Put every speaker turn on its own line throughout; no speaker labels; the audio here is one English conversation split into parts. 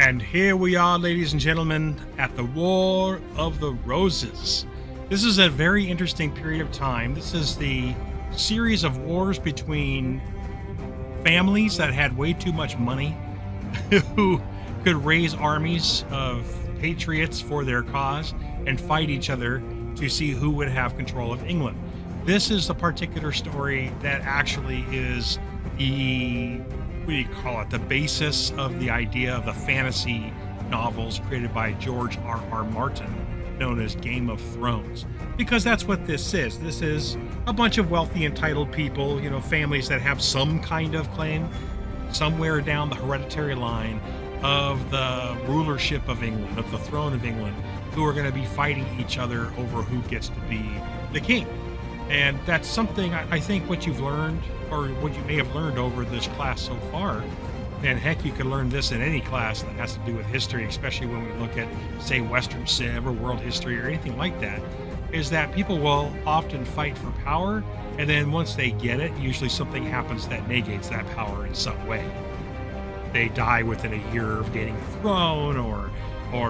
And here we are, ladies and gentlemen, at the War of the Roses. This is a very interesting period of time. This is the series of wars between families that had way too much money, who could raise armies of patriots for their cause and fight each other to see who would have control of England. This is the particular story that actually is the, what do you call it, the basis of the idea of the fantasy novels created by George R. Martin, known as Game of Thrones. Because that's what this is. This is a bunch of wealthy, entitled people, families that have some kind of claim somewhere down the hereditary line of the rulership of England, of the throne of England, who are going to be fighting each other over who gets to be the king. And that's something I think what you've learned, or what you may have learned over this class so far, and heck, you could learn this in any class that has to do with history, especially when we look at, say, Western Civ or world history or anything like that, is that people will often fight for power, and then once they get it, usually something happens that negates that power in some way. They die within a year of gaining the throne, or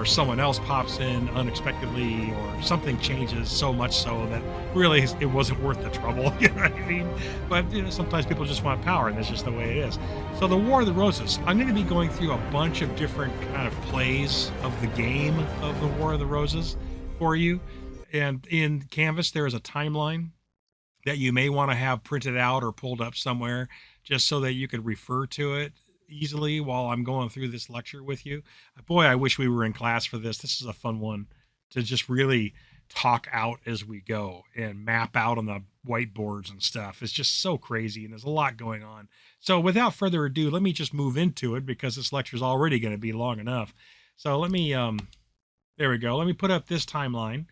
someone else pops in unexpectedly, or something changes so much so that really it wasn't worth the trouble. You know what I mean? But sometimes people just want power, and that's just the way it is. So the War of the Roses, I'm going to be going through a bunch of different kind of plays of the game of the War of the Roses for you. And in Canvas, there is a timeline that you may want to have printed out or pulled up somewhere, just so that you could refer to it easily while I'm going through this lecture with you. Boy, I wish we were in class for this. This is a fun one to just really talk out as we go and map out on the whiteboards and stuff. It's just so crazy, and there's a lot going on. So without further ado, let me just move into it, because this lecture is already going to be long enough. So let me, there we go. Let me put up this timeline.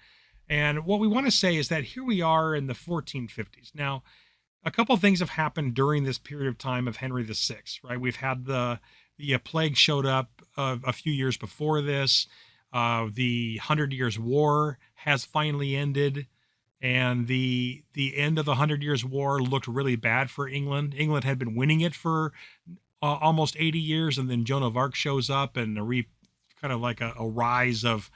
And what we want to say is that here we are in the 1450s. Now, a couple of things have happened during this period of time of Henry VI, right? We've had the plague showed up a few years before this. The 100 Years' War has finally ended, and the end of the 100 Years' War looked really bad for England. England had been winning it for almost 80 years, and then Joan of Arc shows up, and kind of like a rise of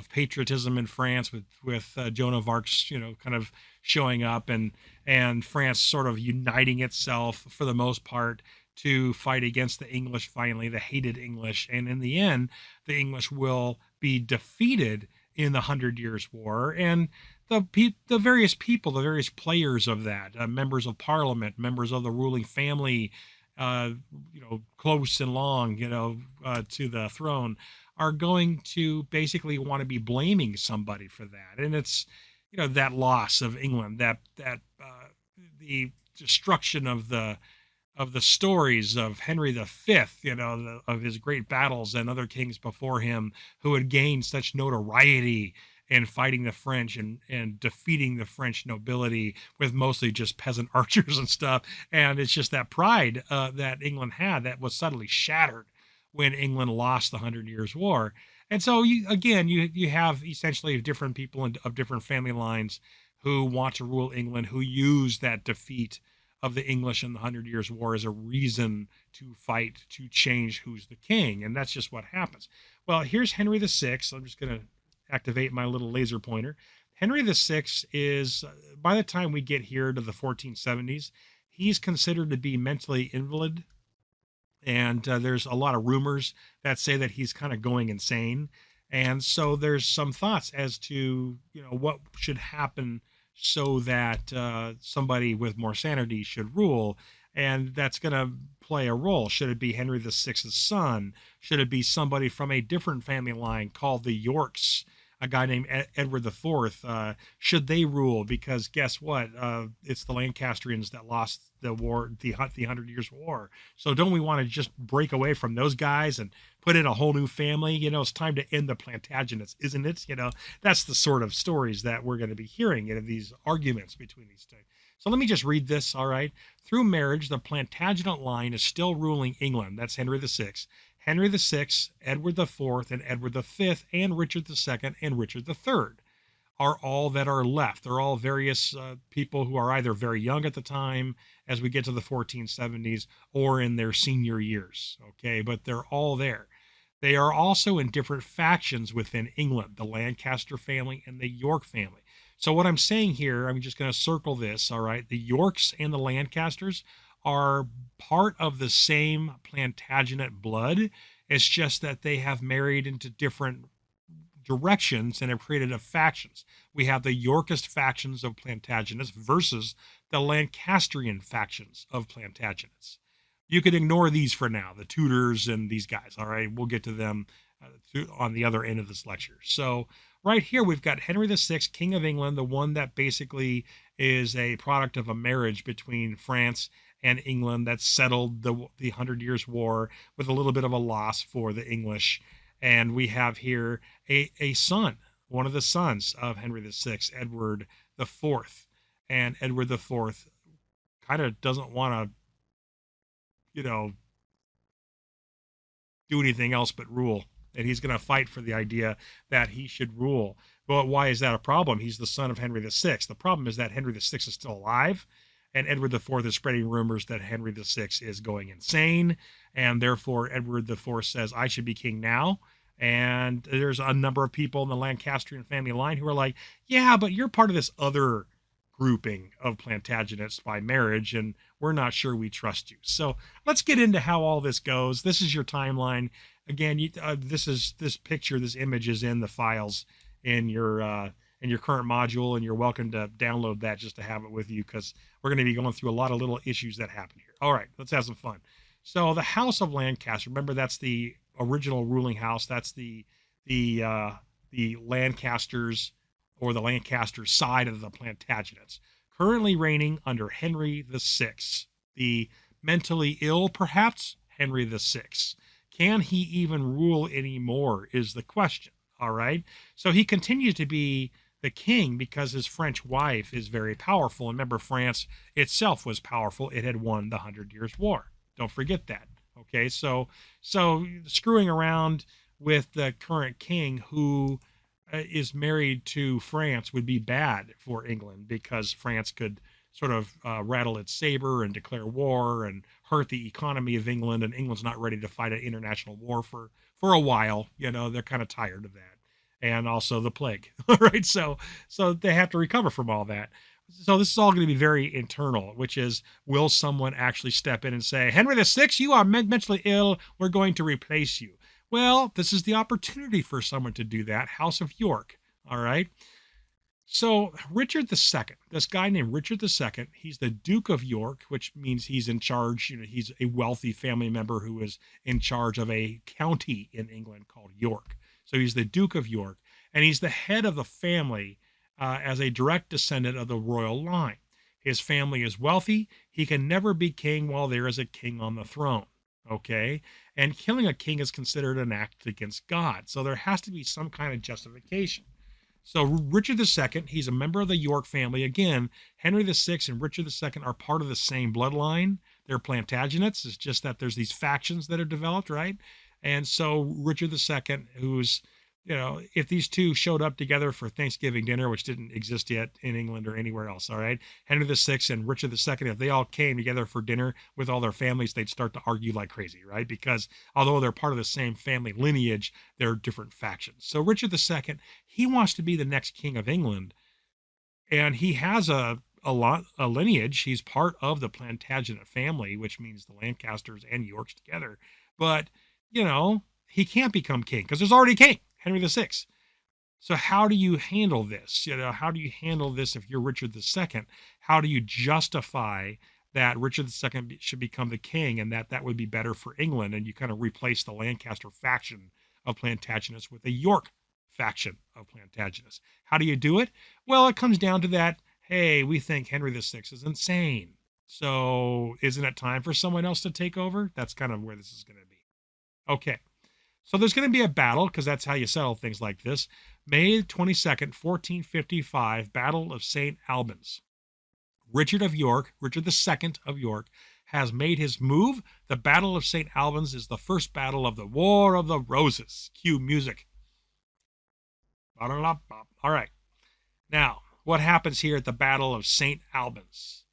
patriotism in France with Joan of Arc's kind of showing up, and France sort of uniting itself for the most part to fight against the English, finally, the hated English. And in the end, the English will be defeated in the 100 Years' War. And the various people, the various players of that, members of parliament, members of the ruling family, close and long, to the throne, are going to basically want to be blaming somebody for that. And it's, that loss of England, that the destruction of the stories of Henry V, of his great battles and other kings before him who had gained such notoriety in fighting the French and defeating the French nobility with mostly just peasant archers and stuff. And it's just that pride that England had that was suddenly shattered when England lost the 100 Years' War. And so you have essentially different people of different family lines who want to rule England, who use that defeat of the English in the 100 Years' War as a reason to fight to change who's the king. And that's just what happens. Well, here's Henry VI. I'm just going to activate my little laser pointer. Henry VI is, by the time we get here to the 1470s, he's considered to be mentally invalid. And there's a lot of rumors that say that he's kind of going insane. And so there's some thoughts as to, what should happen so that somebody with more sanity should rule. And that's going to play a role. Should it be Henry VI's son? Should it be somebody from a different family line called the Yorks? A guy named Edward IV, should they rule? Because guess what? It's the Lancastrians that lost the war, the 100 Years' War. So don't we want to just break away from those guys and put in a whole new family? It's time to end the Plantagenets, isn't it? That's the sort of stories that we're going to be hearing, these arguments between these two. So let me just read this, all right? Through marriage, the Plantagenet line is still ruling England. That's Henry VI. Henry VI, Edward IV, and Edward V, and Richard II, and Richard III are all that are left. They're all various people who are either very young at the time as we get to the 1470s or in their senior years, okay? But they're all there. They are also in different factions within England, the Lancaster family and the York family. So, what I'm saying here, I'm just going to circle this, all right? The Yorks and the Lancasters are part of the same Plantagenet blood. It's just that they have married into different directions and have created a factions. We have the Yorkist factions of Plantagenets versus the Lancastrian factions of Plantagenets. You can ignore these for now, the Tudors and these guys. All right, we'll get to them on the other end of this lecture. So right here we've got Henry VI, King of England, the one that basically is a product of a marriage between France and England that settled the Hundred Years' War with a little bit of a loss for the English. And we have here a son, one of the sons of Henry VI, Edward IV. And Edward IV kind of doesn't want to, do anything else but rule. And he's going to fight for the idea that he should rule. But why is that a problem? He's the son of Henry VI. The problem is that Henry VI is still alive, and Edward IV is spreading rumors that Henry VI is going insane, and therefore Edward IV says, I should be king now. And there's a number of people in the Lancastrian family line who are like, yeah, but you're part of this other grouping of Plantagenets by marriage, and we're not sure we trust you. So let's get into how all this goes. This is your timeline. Again, this picture, this image is in the files in your current module, and you're welcome to download that just to have it with you, because we're going to be going through a lot of little issues that happen here. All right, let's have some fun. So the House of Lancaster, remember that's the original ruling house. That's the Lancasters, or the Lancaster side of the Plantagenets, currently reigning under Henry VI, the mentally ill, perhaps, Henry VI. Can he even rule anymore is the question, all right? So he continues to be the king because his French wife is very powerful. And remember, France itself was powerful. It had won the 100 Years' War. Don't forget that, okay? So screwing around with the current king who is married to France would be bad for England, because France could sort of rattle its saber and declare war and hurt the economy of England, and England's not ready to fight an international war for a while. They're kind of tired of that, and also the plague. All right, so they have to recover from all that. So this is all going to be very internal, which is, will someone actually step in and say, Henry VI, you are mentally ill, we're going to replace you? Well, this is the opportunity for someone to do that. House of York. All right. So Richard II, this guy named Richard II, he's the Duke of York, which means he's in charge. He's a wealthy family member who is in charge of a county in England called York. So he's the Duke of York, and he's the head of the family as a direct descendant of the royal line. His family is wealthy. He can never be king while there is a king on the throne. Okay. And killing a king is considered an act against God. So there has to be some kind of justification. So Richard II, he's a member of the York family. Again, Henry VI and Richard II are part of the same bloodline. They're Plantagenets. It's just that there's these factions that are developed, right? And so Richard II, who's, if these two showed up together for Thanksgiving dinner, which didn't exist yet in England or anywhere else, all right? Henry VI and Richard II, if they all came together for dinner with all their families, they'd start to argue like crazy, right? Because although they're part of the same family lineage, they're different factions. So Richard II, he wants to be the next king of England, and he has a lineage. He's part of the Plantagenet family, which means the Lancasters and Yorks together. But, he can't become king because there's already a king, Henry VI. So how do you handle this? How do you handle this if you're Richard II? How do you justify that Richard II should become the king, and that would be better for England, and you kind of replace the Lancaster faction of Plantagenets with the York faction of Plantagenets? How do you do it? Well, it comes down to that, hey, we think Henry VI is insane. So isn't it time for someone else to take over? That's kind of where this is going to be. Okay. So there's going to be a battle, because that's how you settle things like this. May 22nd, 1455, Battle of St. Albans. Richard II of York, has made his move. The Battle of St. Albans is the first battle of the War of the Roses. Cue music. All right. Now, what happens here at the Battle of St. Albans?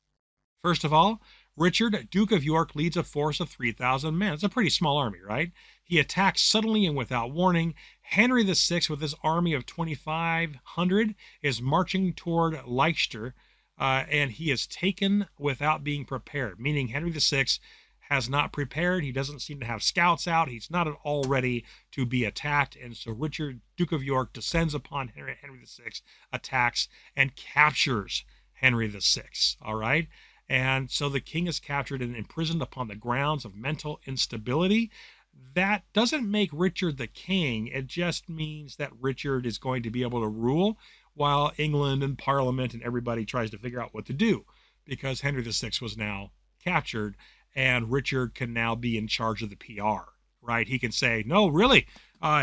First of all, Richard, Duke of York, leads a force of 3,000 men. It's a pretty small army, right? He attacks suddenly and without warning. Henry VI, with his army of 2,500, is marching toward Leicester, and he is taken without being prepared, meaning Henry VI has not prepared. He doesn't seem to have scouts out. He's not at all ready to be attacked. And so Richard, Duke of York, descends upon Henry VI, attacks, and captures Henry VI. All right. And so the king is captured and imprisoned upon the grounds of mental instability. That doesn't make Richard the king. It just means that Richard is going to be able to rule while England and Parliament and everybody tries to figure out what to do, because Henry VI was now captured and Richard can now be in charge of the PR, right? He can say, no, really,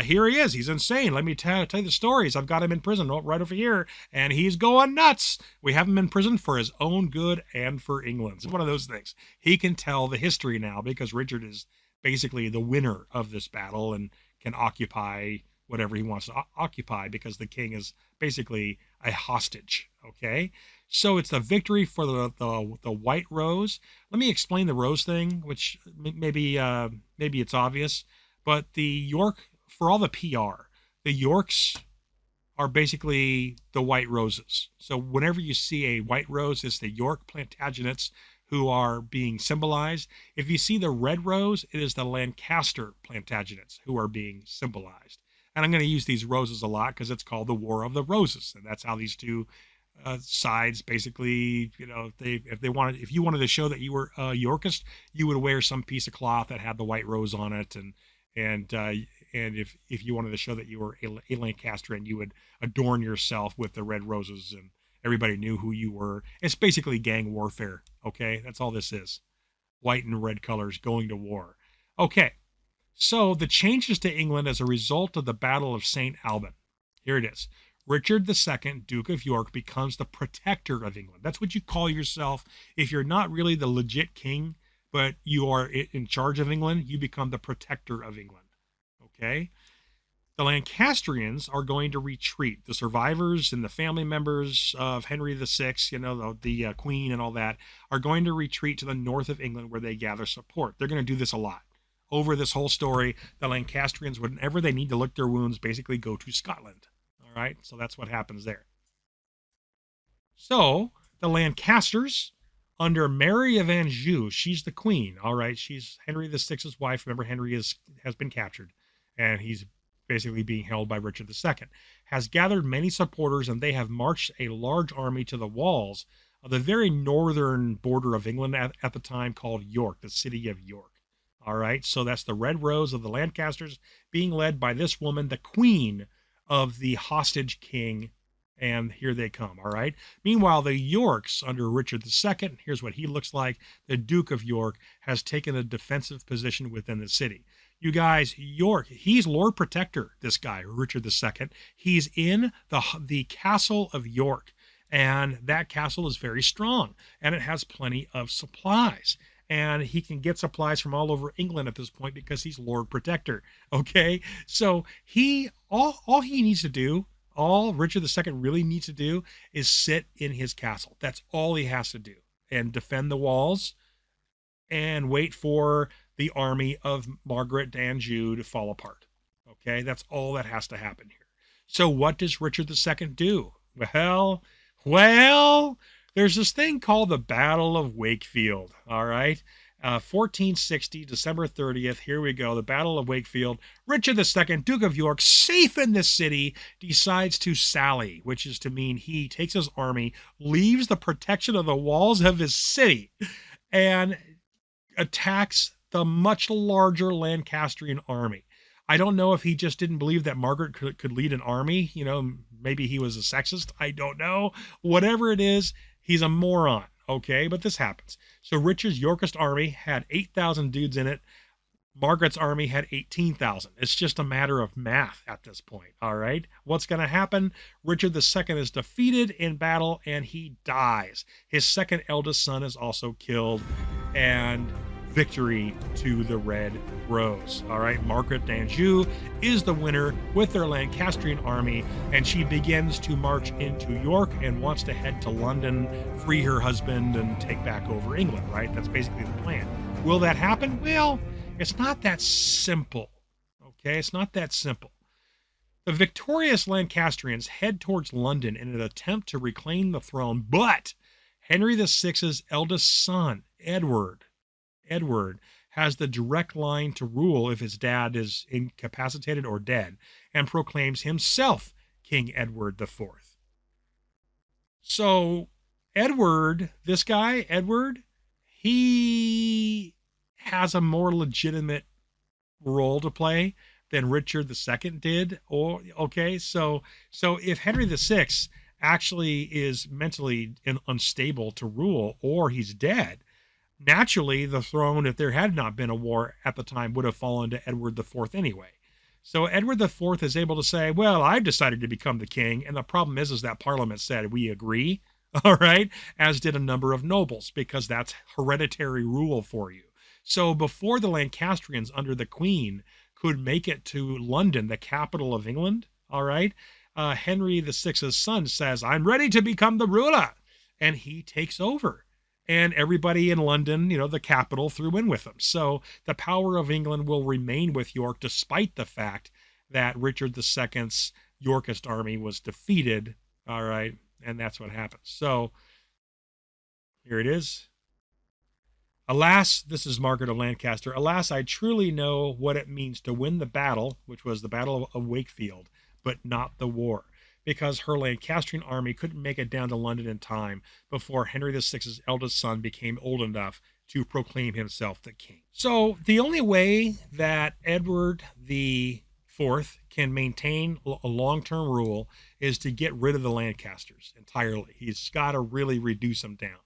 here he is. He's insane. Let me tell you the stories. I've got him in prison right over here, and he's going nuts. We have him in prison for his own good and for England's. It's one of those things. He can tell the history now because Richard is basically the winner of this battle and can occupy whatever he wants to occupy because the king is basically a hostage, okay? So it's the victory for the White Rose. Let me explain the rose thing, which maybe it's obvious, but the York, for all the PR, the Yorks are basically the White Roses. So whenever you see a white rose, it's the York Plantagenets who are being symbolized. If you see the red rose, it is the Lancaster Plantagenets who are being symbolized. And I'm going to use these roses a lot because it's called the War of the Roses, and that's how these two sides basically, you know, if you wanted to show that you were a Yorkist, you would wear some piece of cloth that had the white rose on it, and if you wanted to show that you were a Lancastrian, you would adorn yourself with the red roses, and everybody knew who you were. It's basically gang warfare. Okay, that's all this is. White and red colors going to war. Okay, so the changes to England as a result of the Battle of St. Alban. Here it is. Richard II, Duke of York, becomes the protector of England. That's what you call yourself. If you're not really the legit king, but you are in charge of England, you become the protector of England. Okay? The Lancastrians are going to retreat. The survivors and the family members of Henry VI, you know, the Queen and all that, are going to retreat to the north of England where they gather support. They're going to do this a lot. Over this whole story, the Lancastrians, whenever they need to lick their wounds, basically go to Scotland. All right, so that's what happens there. So the Lancasters, under Mary of Anjou, she's the queen. All right, she's Henry VI's wife. Remember, Henry has been captured, and he's basically being held by Richard II. Has gathered many supporters, and they have marched a large army to the walls of the very northern border of England at the time, called York, the city of York. All right, so that's the Red Rose of the Lancasters being led by this woman, the queen of the hostage king, and here they come, all right? Meanwhile, the Yorks under Richard II, here's what he looks like. The Duke of York has taken a defensive position within the city. You guys, York, he's Lord Protector, this guy, Richard II. He's in the castle of York, and that castle is very strong, and it has plenty of supplies. And he can get supplies from all over England at this point because he's Lord Protector. Okay, so all he needs to do, all Richard II really needs to do, is sit in his castle. That's all he has to do, and defend the walls, and wait for the army of Margaret d'Anjou to fall apart. Okay, that's all that has to happen here. So what does Richard II do? Well. There's this thing called the Battle of Wakefield, all right? 1460, December 30th, here we go, the Battle of Wakefield. Richard II, Duke of York, safe in the city, decides to sally, which is to mean he takes his army, leaves the protection of the walls of his city, and attacks the much larger Lancastrian army. I don't know if he just didn't believe that Margaret could lead an army. You know, maybe he was a sexist. I don't know. Whatever it is, he's a moron, okay? But this happens. So Richard's Yorkist army had 8,000 dudes in it. Margaret's army had 18,000. It's just a matter of math at this point, all right? What's going to happen? Richard II is defeated in battle, and he dies. His second eldest son is also killed, and victory to the Red Rose. All right, Margaret d'Anjou is the winner with their Lancastrian army, and she begins to march into York and wants to head to London, free her husband, and take back over England, right? That's basically the plan. Will that happen? Well, it's not that simple, Okay, it's not that simple. The victorious Lancastrians head towards London in an attempt to reclaim the throne, but Henry VI's eldest son, Edward, has the direct line to rule if his dad is incapacitated or dead, and proclaims himself King Edward IV. So, Edward, he has a more legitimate role to play than Richard II did. Or okay, so if Henry VI actually is mentally unstable to rule, or he's dead, naturally the throne, if there had not been a war at the time, would have fallen to Edward IV anyway. So Edward IV is able to say, well, I've decided to become the king, and the problem is that Parliament said we agree, all right, as did a number of nobles, because that's hereditary rule for you. So before the Lancastrians under the Queen could make it to London, the capital of England, all right, Henry VI's son says, I'm ready to become the ruler. And he takes over. And everybody in London, the capital, threw in with him. So the power of England will remain with York, despite the fact that Richard II's Yorkist army was defeated, all right, and that's what happens. So here it is. Alas, this is Margaret of Lancaster. Alas, I truly know what it means to win the battle, which was the Battle of Wakefield, but not the war, because her Lancastrian army couldn't make it down to London in time before Henry VI's eldest son became old enough to proclaim himself the king. So the only way that Edward IV can maintain a long-term rule is to get rid of the Lancasters entirely. He's got to really reduce them down.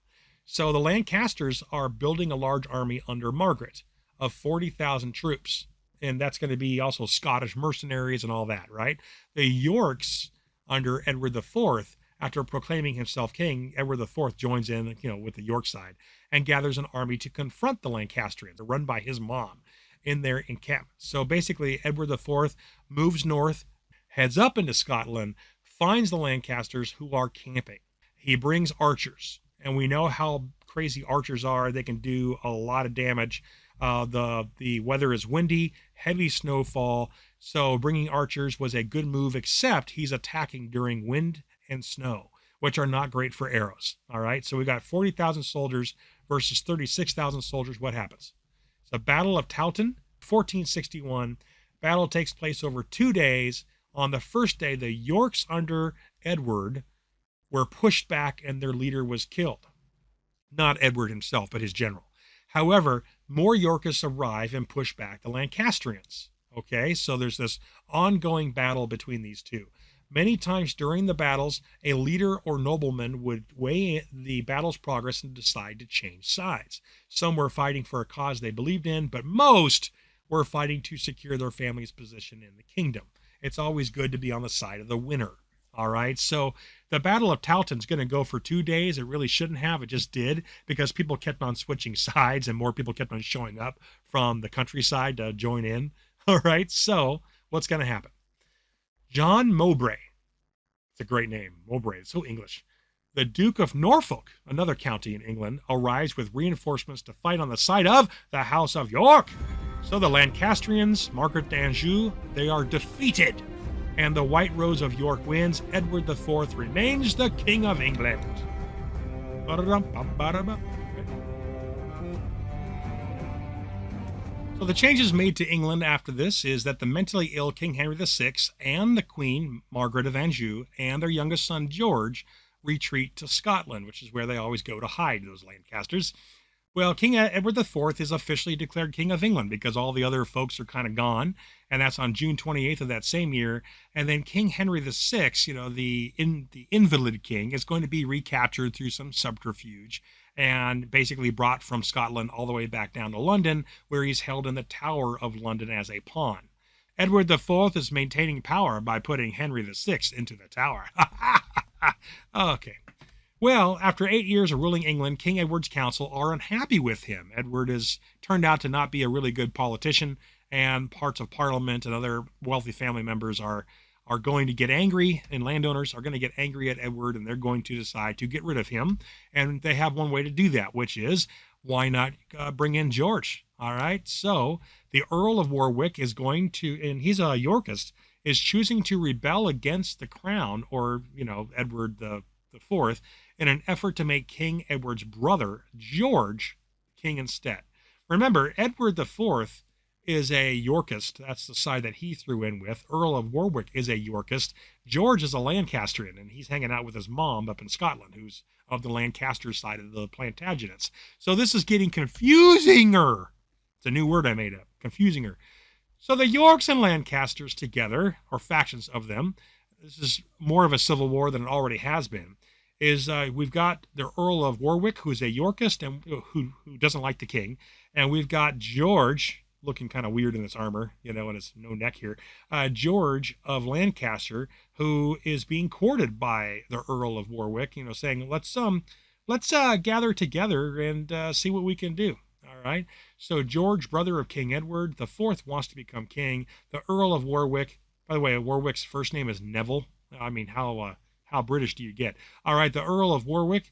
So the Lancasters are building a large army under Margaret of 40,000 troops. And that's going to be also Scottish mercenaries and all that, right? The Yorks under Edward IV, after proclaiming himself king, Edward IV joins in, with the York side and gathers an army to confront the Lancastrians, run by his mom, in their encampment. So basically, Edward IV moves north, heads up into Scotland, finds the Lancasters who are camping. He brings archers, and we know how crazy archers are. They can do a lot of damage. The weather is windy, heavy snowfall, so bringing archers was a good move, except he's attacking during wind and snow, which are not great for arrows. All right, so we got 40,000 soldiers versus 36,000 soldiers. What happens? The Battle of Towton, 1461. Battle takes place over 2 days. On the first day, the Yorks under Edward were pushed back and their leader was killed. Not Edward himself, but his general. However, more Yorkists arrive and push back the Lancastrians. Okay, so there's this ongoing battle between these two. Many times during the battles, a leader or nobleman would weigh the battle's progress and decide to change sides. Some were fighting for a cause they believed in, but most were fighting to secure their family's position in the kingdom. It's always good to be on the side of the winner. All right, so the Battle of Towton's going to go for 2 days. It really shouldn't have. It just did, because people kept on switching sides and more people kept on showing up from the countryside to join in. All right, so what's going to happen? John Mowbray, it's a great name, Mowbray, it's so English. The Duke of Norfolk, another county in England, arrives with reinforcements to fight on the side of the House of York. So the Lancastrians, Margaret d'Anjou, they are defeated. And the White Rose of York wins. Edward IV remains the King of England. So the changes made to England after this is that the mentally ill King Henry VI and the Queen, Margaret of Anjou, and their youngest son, George, retreat to Scotland, which is where they always go to hide, those Lancasters. Well, King Edward IV is officially declared King of England because all the other folks are kind of gone, and that's on June 28th of that same year. And then King Henry VI, the invalid king, is going to be recaptured through some subterfuge and basically brought from Scotland all the way back down to London, where he's held in the Tower of London as a pawn. Edward IV is maintaining power by putting Henry VI into the Tower. Okay. Well, after 8 years of ruling England, King Edward's council are unhappy with him. Edward has turned out to not be a really good politician, and parts of Parliament and other wealthy family members are going to get angry, and landowners are going to get angry at Edward, and they're going to decide to get rid of him. And they have one way to do that, which is Why not bring in George? All right. So the Earl of Warwick is going to, and he's a Yorkist, is choosing to rebel against the crown, or, Edward the Fourth, in an effort to make King Edward's brother, George, king instead. Remember, Edward the Fourth is a Yorkist. That's the side that he threw in with. Earl of Warwick is a Yorkist. George is a Lancastrian, and he's hanging out with his mom up in Scotland, who's of the Lancaster side of the Plantagenets. So this is getting confusinger. It's a new word I made up, confusinger. So the Yorks and Lancasters together, or factions of them, this is more of a civil war than it already has been, is we've got the Earl of Warwick, who's a Yorkist and who doesn't like the king, and we've got George, looking kind of weird in his armor, and his no neck here, George of Lancaster, who is being courted by the Earl of Warwick, saying, let's gather together and see what we can do. All right. So George, brother of King Edward the Fourth, wants to become king. The Earl of Warwick, by the way, Warwick's first name is Neville. I mean, how British do you get? All right. The Earl of Warwick,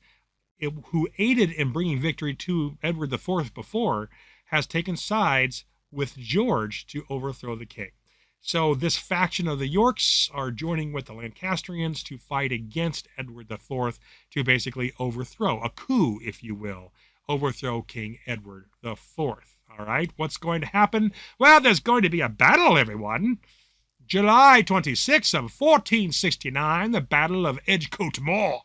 who aided in bringing victory to Edward the Fourth before, has taken sides with George to overthrow the king. So this faction of the Yorks are joining with the Lancastrians to fight against Edward the Fourth to basically overthrow, a coup, if you will, overthrow King Edward the Fourth. All right, what's going to happen? Well, there's going to be a battle, everyone. July 26th of 1469, the Battle of Edgecote Moor.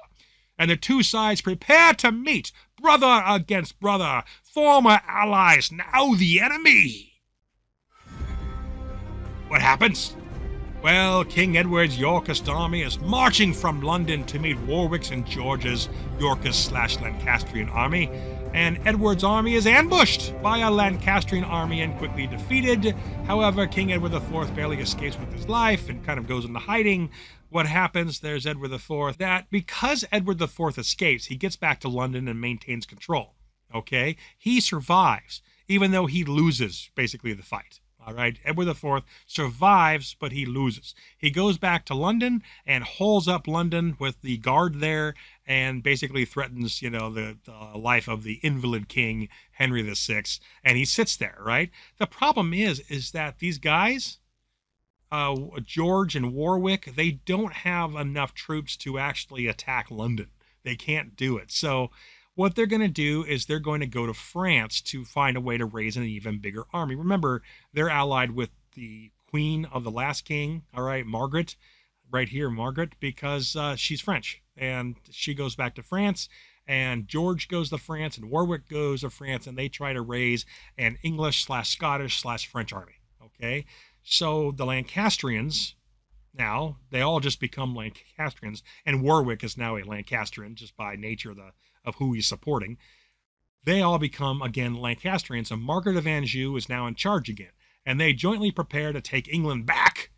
And the two sides prepare to meet, brother against brother, former allies, now the enemy. What happens? Well, King Edward's Yorkist army is marching from London to meet Warwick's and George's Yorkist/Lancastrian army, and Edward's army is ambushed by a Lancastrian army and quickly defeated. However, King Edward IV barely escapes with his life and kind of goes into hiding. What happens? There's Edward IV. That because Edward IV escapes, he gets back to London and maintains control. Okay? He survives, even though he loses basically the fight. All right, Edward IV survives, but he loses. He goes back to London and holds up London with the guard there and basically threatens, the life of the invalid king, Henry VI, and he sits there, right? The problem is that these guys, George and Warwick, they don't have enough troops to actually attack London. They can't do it. So what they're going to do is they're going to go to France to find a way to raise an even bigger army. Remember, they're allied with the queen of the last king, all right, Margaret, right here, Margaret, because she's French. And she goes back to France, and George goes to France, and Warwick goes to France, and they try to raise an English/Scottish/French army, okay? So the Lancastrians, now, they all just become Lancastrians, and Warwick is now a Lancastrian just by nature of who he's supporting. They all become, again, Lancastrians, and Margaret of Anjou is now in charge again. And they jointly prepare to take England back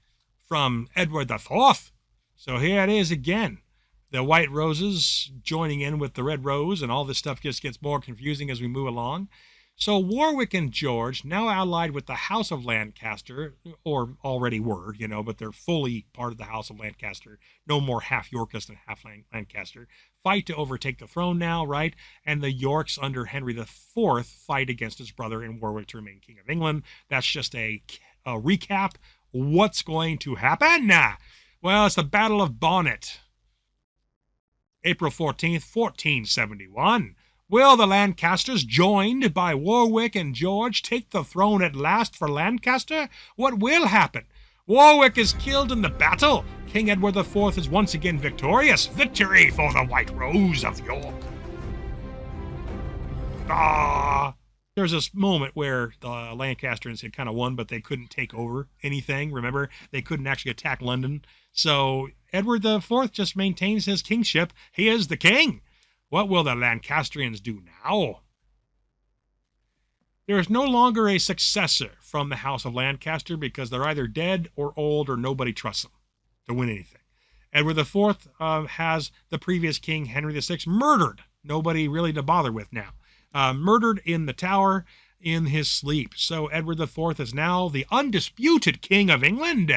from Edward IV. So here it is again. The White Roses joining in with the Red Rose, and all this stuff just gets more confusing as we move along. So Warwick and George, now allied with the House of Lancaster, or already were, but they're fully part of the House of Lancaster. No more half Yorkist and half Lancaster. Fight to overtake the throne now, right? And the Yorks under Henry IV fight against his brother in Warwick to remain King of England. That's just a recap. What's going to happen? Well, it's the Battle of Bonnet. April 14th, 1471. Will the Lancasters, joined by Warwick and George, take the throne at last for Lancaster? What will happen? Warwick is killed in the battle. King Edward IV is once again victorious. Victory for the White Rose of York. There's this moment where the Lancastrians had kind of won, but they couldn't take over anything. Remember, they couldn't actually attack London. So Edward IV just maintains his kingship. He is the king. What will the Lancastrians do now? There is no longer a successor from the House of Lancaster because they're either dead or old or nobody trusts them to win anything. Edward IV has the previous king, Henry VI, murdered. Nobody really to bother with now. Murdered in the Tower in his sleep. So Edward IV is now the undisputed king of England.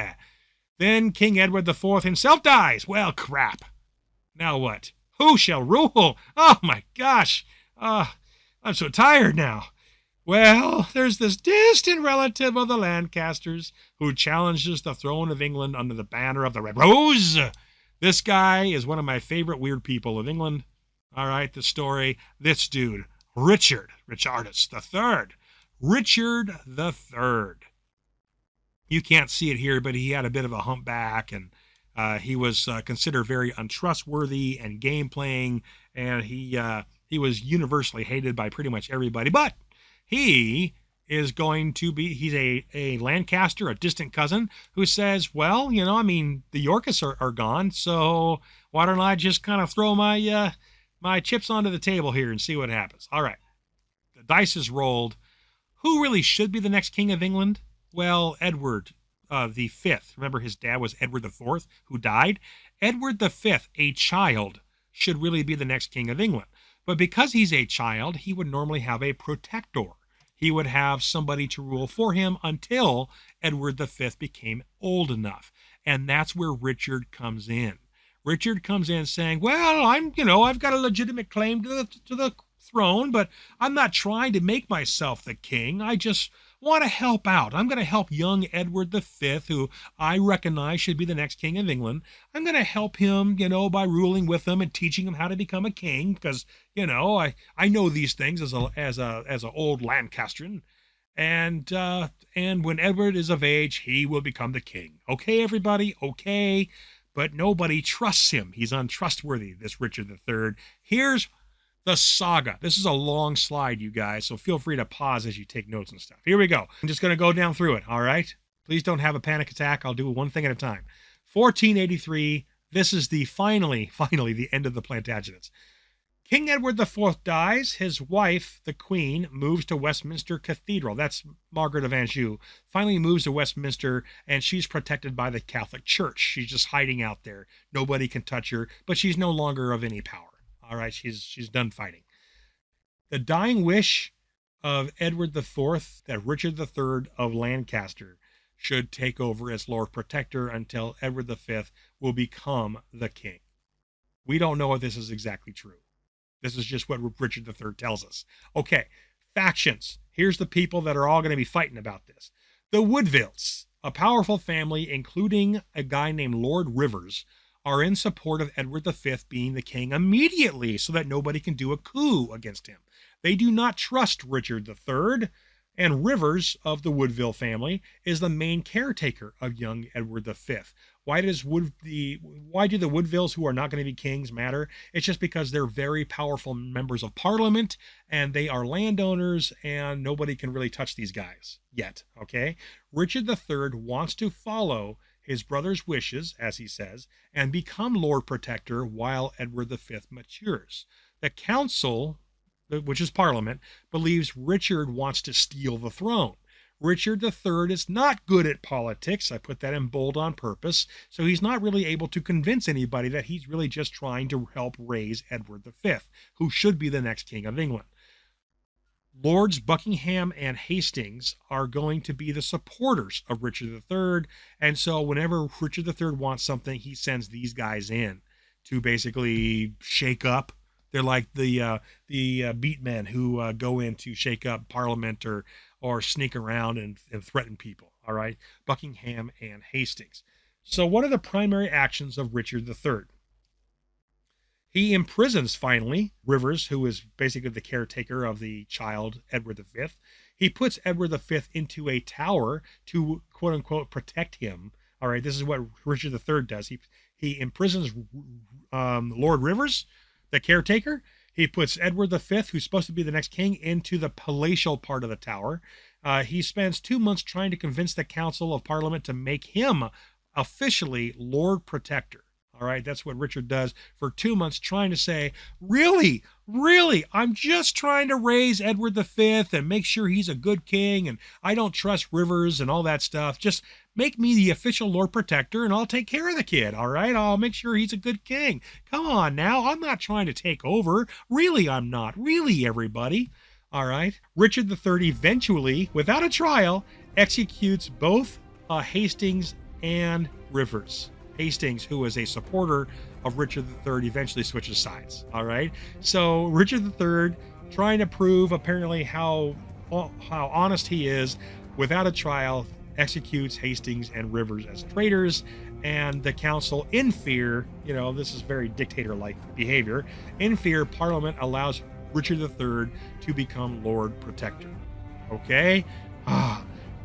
Then King Edward IV himself dies. Well, crap. Now what? Who shall rule? Oh my gosh. I'm so tired now. Well, there's this distant relative of the Lancasters who challenges the throne of England under the banner of the Red Rose. This guy is one of my favorite weird people of England. All right, the story. This dude, Richardus III. Richard III. You can't see it here, but he had a bit of a humpback, and he was considered very untrustworthy and game playing, and he was universally hated by pretty much everybody. But he is going to be, he's a Lancaster, a distant cousin, who says, well, the Yorkists are gone, so why don't I just kind of throw my my chips onto the table here and see what happens. All right. The dice is rolled. Who really should be the next king of England? Well, Edward the Fifth. Remember, his dad was Edward the Fourth, who died. Edward the Fifth, a child, should really be the next king of England. But because he's a child, he would normally have a protector. He would have somebody to rule for him until Edward the Fifth became old enough. And that's where Richard comes in. Richard comes in saying, well, I've got a legitimate claim to the throne, but I'm not trying to make myself the king. I just want to help out. I'm going to help young Edward V, who I recognize should be the next king of England. I'm going to help him, by ruling with him and teaching him how to become a king, because, I know these things as a old Lancastrian. And when Edward is of age, he will become the king. Okay, everybody? Okay. But nobody trusts him. He's untrustworthy, this Richard III. Here's the saga. This is a long slide, you guys, so feel free to pause as you take notes and stuff. Here we go. I'm just going to go down through it, all right? Please don't have a panic attack. I'll do one thing at a time. 1483, this is finally the end of the Plantagenets. King Edward IV dies. His wife, the Queen, moves to Westminster Cathedral. That's Margaret of Anjou. Finally moves to Westminster, and she's protected by the Catholic Church. She's just hiding out there. Nobody can touch her, but she's no longer of any power. All right, she's done fighting. The dying wish of Edward IV that Richard III of Lancaster should take over as Lord Protector until Edward V will become the king. We don't know if this is exactly true. This is just what Richard III tells us. Okay, factions. Here's the people that are all going to be fighting about this. The Woodvilles, a powerful family, including a guy named Lord Rivers, are in support of Edward V being the king immediately so that nobody can do a coup against him. They do not trust Richard III, and Rivers of the Woodville family is the main caretaker of young Edward V. Why do the Woodvilles, who are not going to be kings, matter? It's just because they're very powerful members of Parliament, and they are landowners, and nobody can really touch these guys yet, okay? Richard III wants to follow his brother's wishes, as he says, and become Lord Protector while Edward V matures. The council, which is Parliament, believes Richard wants to steal the throne. Richard III is not good at politics. I put that in bold on purpose. So he's not really able to convince anybody that he's really just trying to help raise Edward V, who should be the next king of England. Lords Buckingham and Hastings are going to be the supporters of Richard III. And so whenever Richard III wants something, he sends these guys in to basically shake up. They're like the beat men who go in to shake up Parliament or sneak around and threaten people. All right, Buckingham and Hastings. So what are the primary actions of Richard III? He imprisons, finally, Rivers, who is basically the caretaker of the child, Edward V. He puts Edward V into a tower to, quote-unquote, protect him. All right, this is what Richard III does. He imprisons Lord Rivers, the caretaker. He puts Edward V, who's supposed to be the next king, into the palatial part of the tower. He spends 2 months trying to convince the Council of Parliament to make him officially Lord Protector. All right, that's what Richard does for 2 months, trying to say, really, I'm just trying to raise Edward V and make sure he's a good king, and I don't trust Rivers and all that stuff. Just make me the official Lord Protector, and I'll take care of the kid, all right? I'll make sure he's a good king. Come on now, I'm not trying to take over. Really, I'm not. Really, everybody. All right? Richard III eventually, without a trial, executes both Hastings and Rivers. Hastings, who was a supporter of Richard III, eventually switches sides. All right. So Richard III, trying to prove apparently how honest he is, without a trial, executes Hastings and Rivers as traitors. And the council, in fear, this is very dictator-like behavior. In fear, Parliament allows Richard III to become Lord Protector. Okay.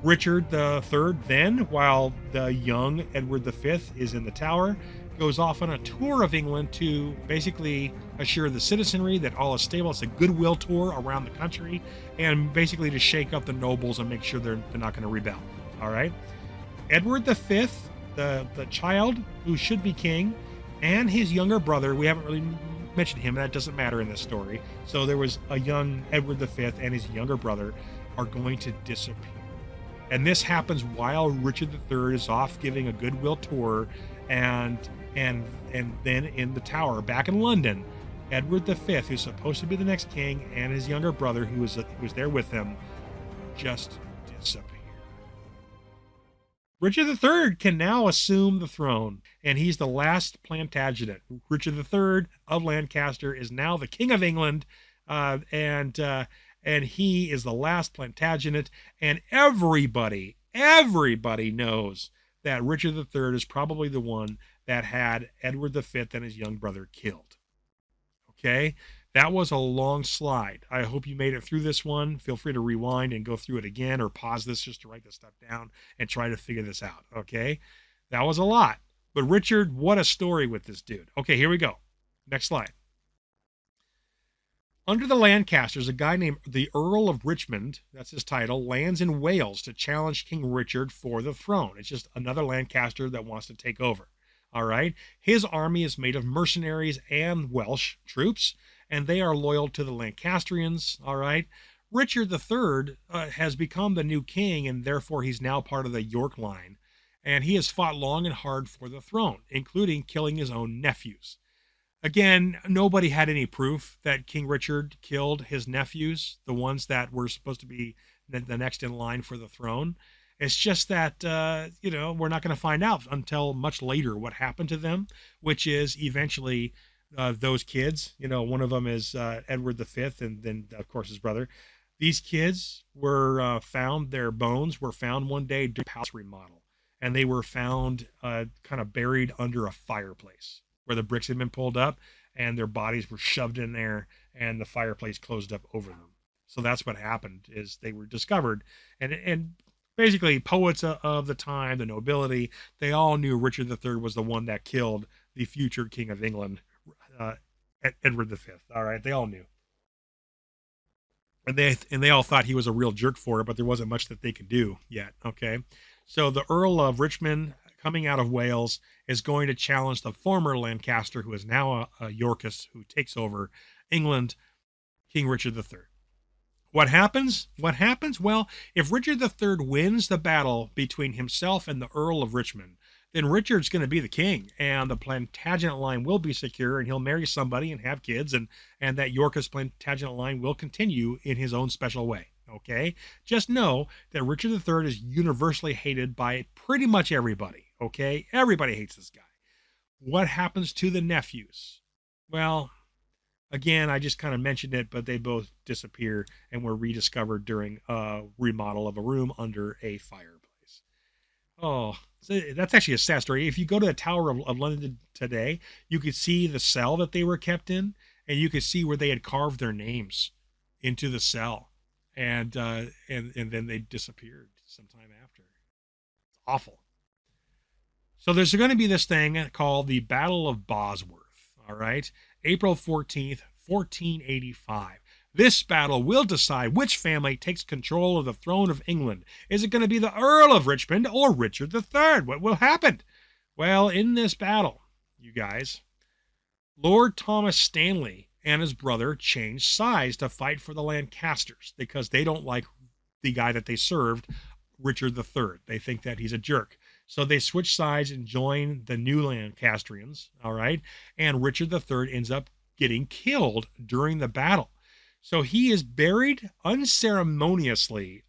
Richard III, then, while the young Edward V is in the Tower, goes off on a tour of England to basically assure the citizenry that all is stable. It's a goodwill tour around the country, and basically to shake up the nobles and make sure they're not going to rebel. All right. Edward V, the child who should be king, and his younger brother, we haven't really mentioned him, that doesn't matter in this story. So there was a young Edward V and his younger brother are going to disappear. And this happens while Richard III is off giving a goodwill tour, and then in the Tower back in London, Edward V, who's supposed to be the next king, and his younger brother, who was there with him, just disappear. Richard III can now assume the throne, and he's the last Plantagenet. Richard III of Lancaster is now the King of England, and he is the last Plantagenet, and everybody knows that Richard III is probably the one that had Edward V and his young brother killed. Okay? That was a long slide. I hope you made it through this one. Feel free to rewind and go through it again, or pause this just to write this stuff down and try to figure this out. Okay? That was a lot. But Richard, what a story with this dude. Okay, here we go. Next slide. Under the Lancasters, a guy named the Earl of Richmond, that's his title, lands in Wales to challenge King Richard for the throne. It's just another Lancaster that wants to take over. All right? His army is made of mercenaries and Welsh troops, and they are loyal to the Lancastrians. All right? Richard III has become the new king, and therefore he's now part of the York line. And he has fought long and hard for the throne, including killing his own nephews. Again, nobody had any proof that King Richard killed his nephews, the ones that were supposed to be the next in line for the throne. It's just that, we're not going to find out until much later what happened to them, which is eventually those kids. One of them is Edward V, and then, of course, his brother. These kids were found, their bones were found one day during a palace remodel, and they were found kind of buried under a fireplace, where the bricks had been pulled up and their bodies were shoved in there and the fireplace closed up over them. So that's what happened, is they were discovered. And basically poets of the time, the nobility, they all knew Richard III was the one that killed the future King of England, Edward V. All right, they all knew. And they all thought he was a real jerk for it, but there wasn't much that they could do yet. Okay. So the Earl of Richmond, coming out of Wales, is going to challenge the former Lancaster, who is now a Yorkist, who takes over England, King Richard III. What happens? Well, if Richard III wins the battle between himself and the Earl of Richmond, then Richard's going to be the king, and the Plantagenet line will be secure, and he'll marry somebody and have kids, and that Yorkist Plantagenet line will continue in his own special way. Okay? Just know that Richard III is universally hated by pretty much everybody. Okay? Everybody hates this guy. What happens to the nephews? Well, again, I just kind of mentioned it, but they both disappear and were rediscovered during a remodel of a room under a fireplace. Oh, so that's actually a sad story. If you go to the Tower of London today, you could see the cell that they were kept in, and you could see where they had carved their names into the cell. And then they disappeared sometime after. It's awful. So there's going to be this thing called the Battle of Bosworth. All right, April 14th, 1485. This battle will decide which family takes control of the throne of England. Is it going to be the Earl of Richmond or Richard III? What will happen? Well, in this battle, you guys, Lord Thomas Stanley and his brother changed sides to fight for the Lancasters because they don't like the guy that they served, Richard III. They think that he's a jerk. So they switch sides and join the new Lancastrians, all right? And Richard III ends up getting killed during the battle. So he is buried unceremoniously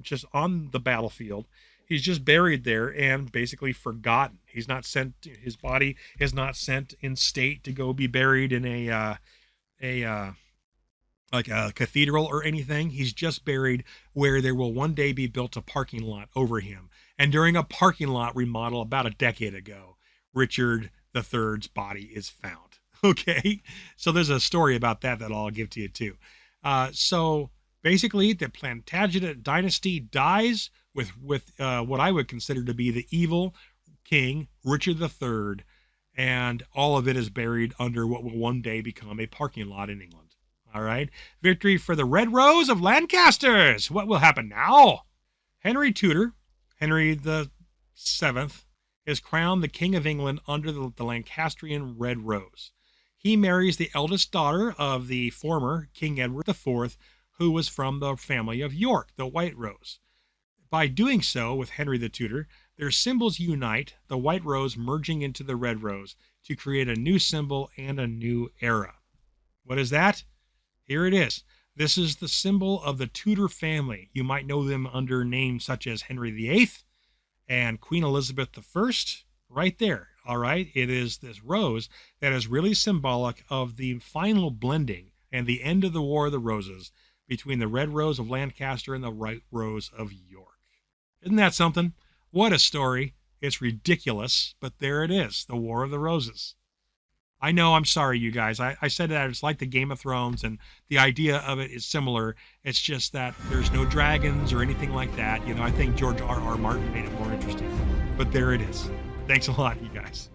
just on the battlefield. He's just buried there and basically forgotten. He's not sent, his body is not sent in state to go be buried in a like a cathedral or anything. He's just buried where there will one day be built a parking lot over him. And during a parking lot remodel about a decade ago, Richard III's body is found. Okay, so there's a story about that that I'll give to you too. So basically, the Plantagenet dynasty dies with what I would consider to be the evil king Richard III, and all of it is buried under what will one day become a parking lot in England. All right, victory for the Red Rose of Lancasters. What will happen now? Henry Tudor, Henry the Seventh, is crowned the King of England under the Lancastrian Red Rose. He marries the eldest daughter of the former King Edward IV, who was from the family of York, the White Rose. By doing so with Henry the Tudor, their symbols unite, the White Rose merging into the Red Rose to create a new symbol and a new era. What is that? Here it is. This is the symbol of the Tudor family. You might know them under names such as Henry VIII and Queen Elizabeth I, right there. All right, it is this rose that is really symbolic of the final blending and the end of the War of the Roses between the Red Rose of Lancaster and the White Rose of York. Isn't that something? What a story. It's ridiculous, but there it is, the War of the Roses. I know, I'm sorry, you guys. I said that it's like the Game of Thrones, and the idea of it is similar. It's just that there's no dragons or anything like that. You know, I think George R.R. Martin made it more interesting. But there it is. Thanks a lot, you guys.